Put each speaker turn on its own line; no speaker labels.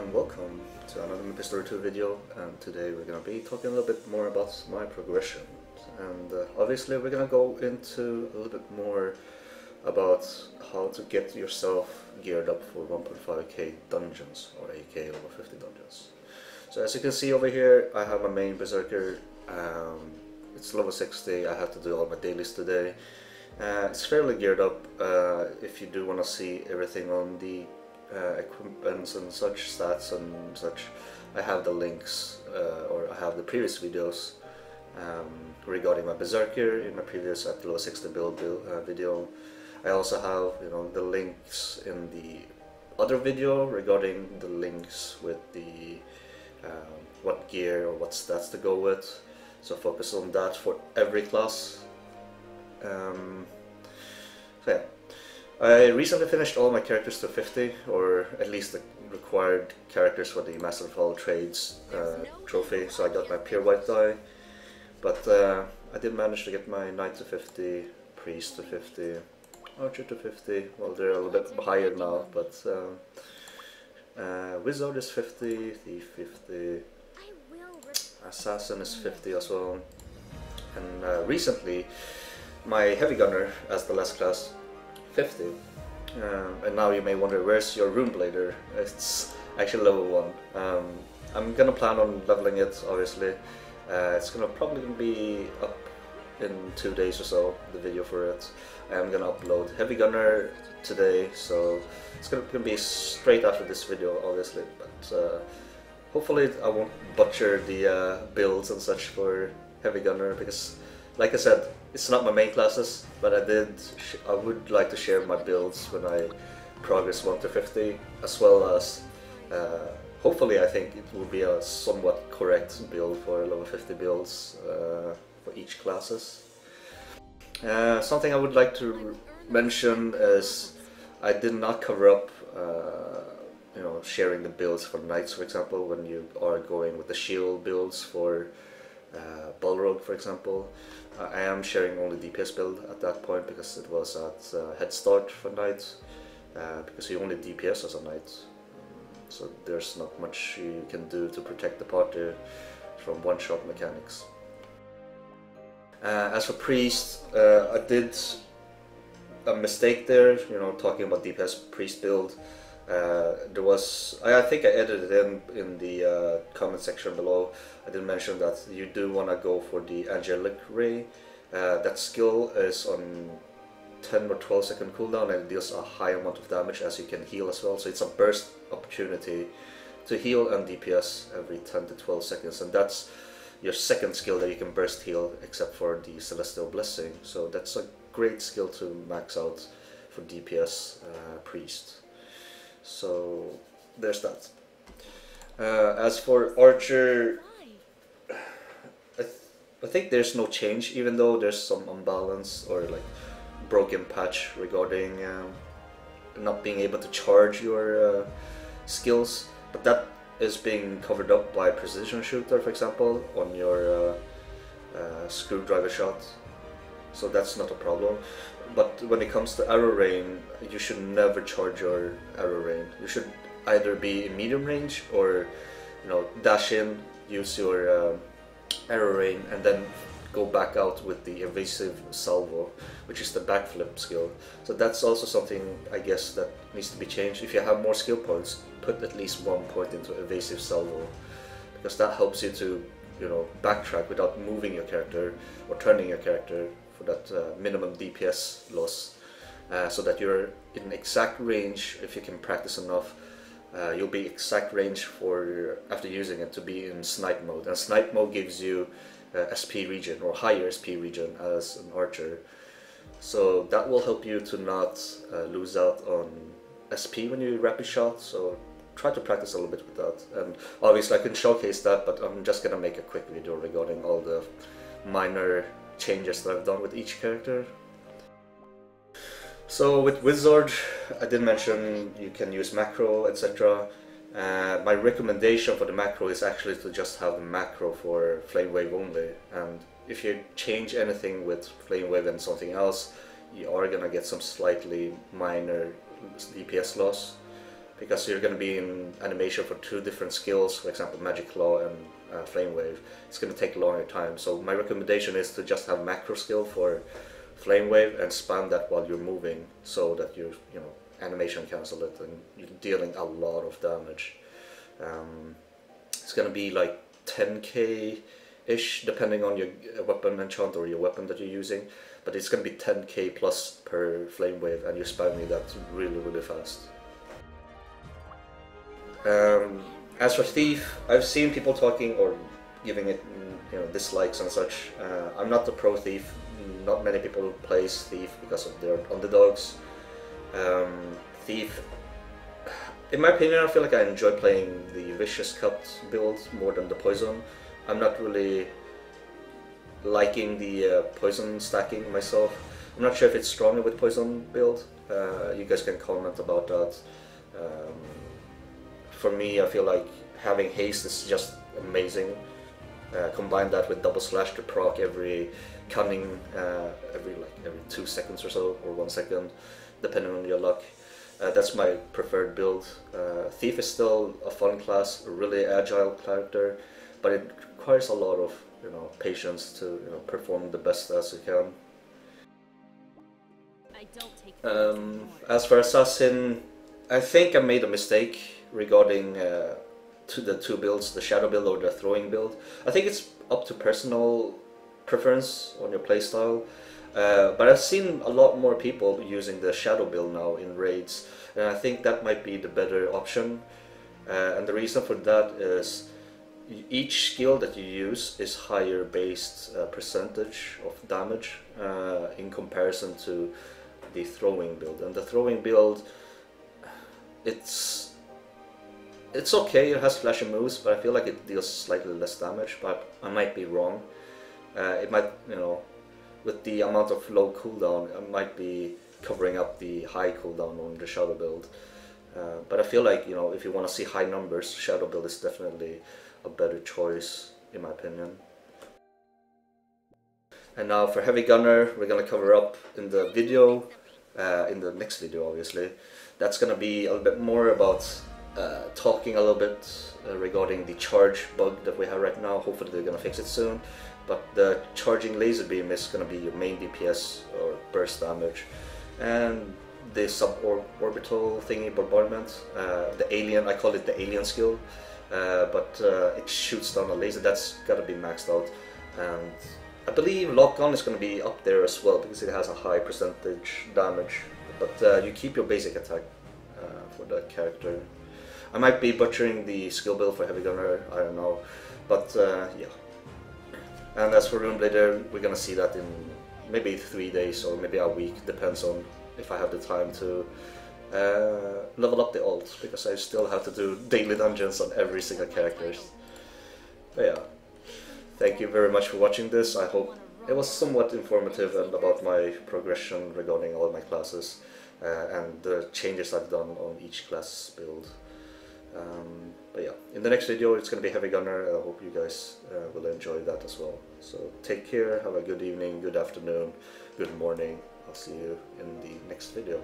and welcome to another Maplestory 2 video, and today we're going to be talking a little bit more about my progression, and obviously we're going to go into a little bit more about how to get yourself geared up for 1.5k dungeons, or aka over 50 dungeons. So as you can see over here, I have my main Berserker. It's level 60, I have to do all my dailies today. It's fairly geared up. If you do want to see everything on the equipments and such, stats and such, I have the links, or I have the previous videos regarding my Berserker in my previous at level 60 build video. I also have, the links in the other video regarding the links with the what gear or what stats to go with. So focus on that for every class. So yeah, I recently finished all my characters to 50, or at least the required characters for the Master of All Trades trophy. So I got my pure white die, but I did manage to get my Knight to 50, Priest to 50, Archer to 50. Well, they're a little bit higher now, but Wizard is 50, Thief 50, Assassin is 50 as well, and recently my Heavy Gunner as the last class, 50. And now you may wonder, where's your Rune Blader? It's actually level 1. I'm gonna plan on leveling it, obviously. It's gonna probably be up in 2 days or so, the video for it. I'm gonna upload Heavy Gunner today, so it's gonna be straight after this video, obviously. But hopefully I won't butcher the builds and such for Heavy Gunner, because like I said, it's not my main classes, but I would like to share my builds when I progress 1 to 50, as well as hopefully I think it will be a somewhat correct build for level 50 builds for each classes. Something I would like to mention is I did not cover up sharing the builds for knights, for example, when you are going with the shield builds for Balrog, for example. I am sharing only DPS build at that point, because it was at head start for knight, because you only DPS as a knight, so there's not much you can do to protect the party from one-shot mechanics. As for priest, I did a mistake there, talking about DPS priest build. There was, I think I edited it in the comment section below. I did mention that you do want to go for the Angelic Ray. That skill is on 10 or 12 second cooldown, and it deals a high amount of damage as you can heal as well. So it's a burst opportunity to heal and DPS every 10 to 12 seconds, and that's your second skill that you can burst heal, except for the Celestial Blessing. So that's a great skill to max out for DPS priest. So there's that. As for Archer, I think there's no change, even though there's some unbalance or like broken patch regarding not being able to charge your skills, but that is being covered up by Precision Shooter, for example, on your screwdriver shot. So that's not a problem. But when it comes to arrow rain, you should never charge your arrow rain. You should either be in medium range or dash in, use your arrow rain, and then go back out with the evasive salvo, which is the backflip skill. So that's also something, I guess, that needs to be changed. If you have more skill points, put at least 1 point into evasive salvo, because that helps you to backtrack without moving your character or turning your character for that minimum DPS loss, so that you're in exact range. If you can practice enough, you'll be exact range for after using it to be in snipe mode, and snipe mode gives you SP regen or higher SP regen as an archer, so that will help you to not lose out on SP when you rapid shot. So try to practice a little bit with that, and obviously I can showcase that, but I'm just gonna make a quick video regarding all the minor changes that I've done with each character. So with Wizard, I did mention you can use macro, etc. My recommendation for the macro is actually to just have the macro for Flame Wave only, and if you change anything with Flame Wave and something else, you are gonna get some slightly minor DPS loss. because you're going to be in animation for two different skills, for example Magic Claw and Flame Wave. It's going to take a longer time, so my recommendation is to just have macro skill for Flame Wave and spam that while you're moving, so that you know, animation cancel it and you're dealing a lot of damage. It's going to be like 10k ish depending on your weapon enchant or your weapon that you're using, but it's going to be 10k plus per Flame Wave, and you're spamming that really fast. As for Thief, I've seen people talking or giving it, you know, dislikes and such. I'm not the pro Thief. Not many people plays Thief because of their underdogs. Thief, in my opinion, I feel like I enjoy playing the Vicious Cut build more than the Poison. I'm not really liking the Poison stacking myself. I'm not sure if it's stronger with Poison build. You guys can comment about that. For me, I feel like having haste is just amazing. Combine that with double slash to proc every cunning every 2 seconds or so, or 1 second, depending on your luck. That's my preferred build. Thief is still a fun class, a really agile character, but it requires a lot of, you know, patience to, you know, perform the best as you can. As for Assassin, I think I made a mistake regarding to the two builds, the Shadow build or the Throwing build. I think it's up to personal preference on your playstyle, but I've seen a lot more people using the Shadow build now in raids, and I think that might be the better option. And the reason for that is each skill that you use is higher based percentage of damage in comparison to the Throwing build. And the Throwing build, it's okay, it has flashy moves, but I feel like it deals slightly less damage, but I might be wrong. It might, you know, with the amount of low cooldown, it might be covering up the high cooldown on the Shadow build. But I feel like, you know, if you want to see high numbers, Shadow build is definitely a better choice, in my opinion. And now for Heavy Gunner, we're going to cover up in the video, in the next video obviously. That's going to be a little bit more about talking a little bit regarding the charge bug that we have right now. Hopefully they're going to fix it soon. But the charging laser beam is going to be your main DPS or burst damage. And the suborbital thingy bombardment, the alien, I call it the alien skill, but it shoots down a laser. That's got to be maxed out. And I believe lock on is going to be up there as well because it has a high percentage damage. But you keep your basic attack for that character. I might be butchering the skill build for Heavy Gunner, I don't know, but yeah. And as for Runeblader, we're gonna see that in maybe 3 days or maybe a week, depends on if I have the time to level up the ult, because I still have to do daily dungeons on every single character. But yeah, thank you very much for watching this. I hope it was somewhat informative and about my progression regarding all my classes and the changes I've done on each class build. But yeah, in the next video it's going to be Heavy Gunner. I hope you guys will enjoy that as well. So take care, have a good evening, good afternoon, good morning. I'll see you in the next video.